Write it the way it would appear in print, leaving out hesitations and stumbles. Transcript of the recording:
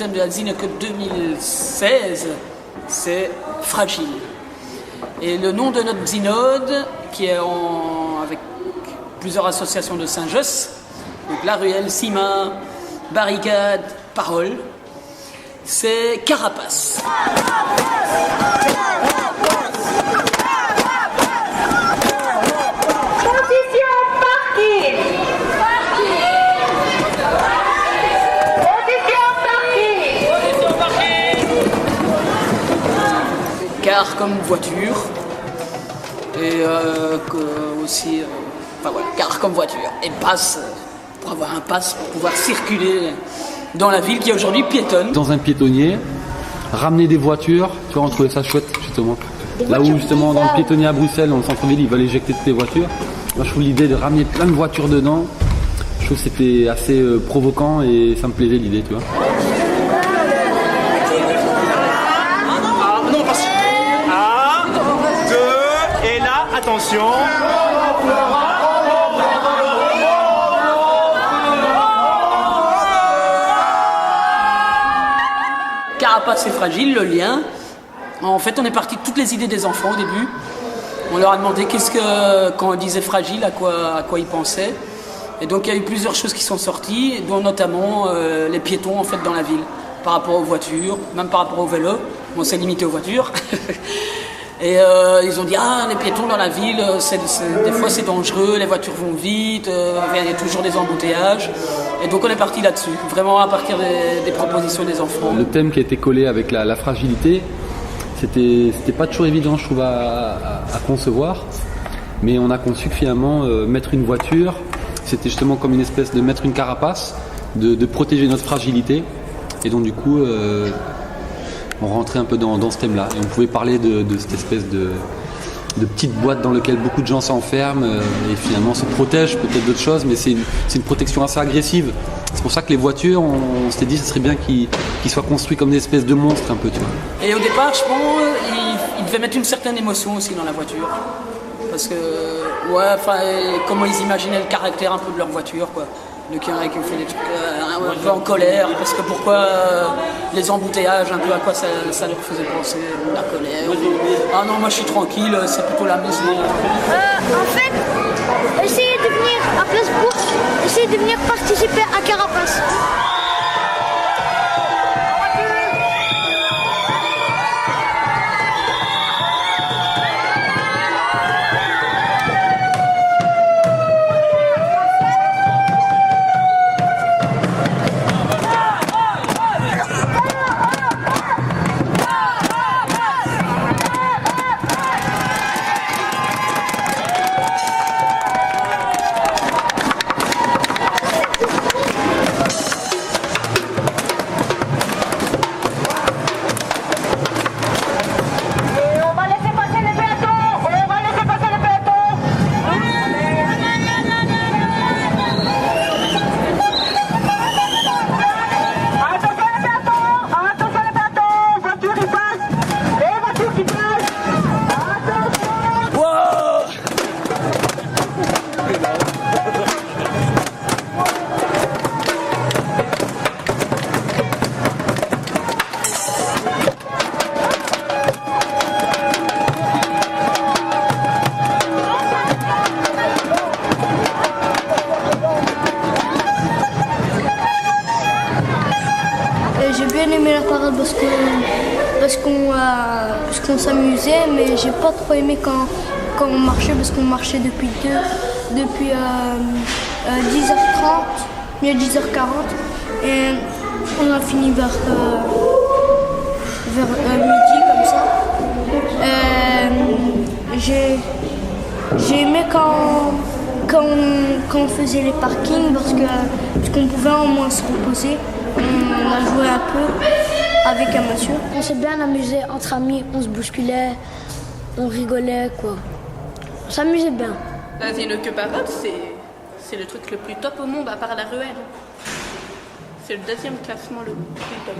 thème de la Zineke 2016, c'est fragile. Et le nom de notre synode, qui est avec plusieurs associations de Saint-Josse, donc La Ruelle, Cima, Barricade, Parole, c'est Carapace. Car comme voiture, et aussi, car comme voiture, et passe, pour avoir un pass pour pouvoir circuler dans la ville qui est aujourd'hui piétonne. Dans un piétonnier, ramener des voitures, tu vois, on trouvait ça chouette justement. Là où justement dans le piétonnier à Bruxelles, dans le centre-ville, ils veulent éjecter toutes les voitures. Moi je trouve l'idée de ramener plein de voitures dedans, je trouve que c'était assez provoquant et ça me plaisait l'idée, tu vois. Attention. Carapace et fragile, le lien. En fait, on est parti de toutes les idées des enfants au début. On leur a demandé quand on disait fragile, à quoi ils pensaient. Et donc, il y a eu plusieurs choses qui sont sorties, dont notamment les piétons en fait dans la ville, par rapport aux voitures, même par rapport aux vélos. On s'est limité aux voitures. Et ils ont dit les piétons dans la ville, des fois c'est dangereux, les voitures vont vite, il y a toujours des embouteillages. Et donc on est parti là-dessus, vraiment à partir des propositions des enfants. Le thème qui a été collé avec la fragilité, c'était pas toujours évident, je trouve, à concevoir. Mais on a conçu que finalement, mettre une voiture, c'était justement comme une espèce de mettre une carapace, de protéger notre fragilité. Et donc du coup, on rentrait un peu dans ce thème-là. Et on pouvait parler de cette espèce de petite boîte dans laquelle beaucoup de gens s'enferment et finalement se protègent peut-être d'autres choses, mais c'est une protection assez agressive. C'est pour ça que les voitures, on s'était dit que ce serait bien qu'ils soient construits comme des espèces de monstres un peu, tu vois. Et au départ, je pense, ils devaient mettre une certaine émotion aussi dans la voiture. Parce que, comment ils imaginaient le caractère un peu de leur voiture, quoi. Donc il y en a qui ont fait des trucs un peu en colère, parce que pourquoi les embouteillages, un peu à quoi ça leur faisait penser, la colère. Ah non, moi je suis tranquille, c'est plutôt la maison. En fait, essayez de venir à Place Bourse, essayez de venir participer à Carapace. J'ai bien aimé la parade parce qu'on s'amusait, mais j'ai pas trop aimé quand on marchait, parce qu'on marchait depuis 10h30, mieux 10h40, et on a fini vers midi comme ça. J'ai aimé quand on faisait les parkings parce qu'on pouvait au moins se reposer. On a joué un peu avec un monsieur. On s'est bien amusé entre amis, on se bousculait, on rigolait, quoi. On s'amusait bien. La Zineke Parade, c'est le truc le plus top au monde à part la Ruelle. C'est le 2e classement le plus top.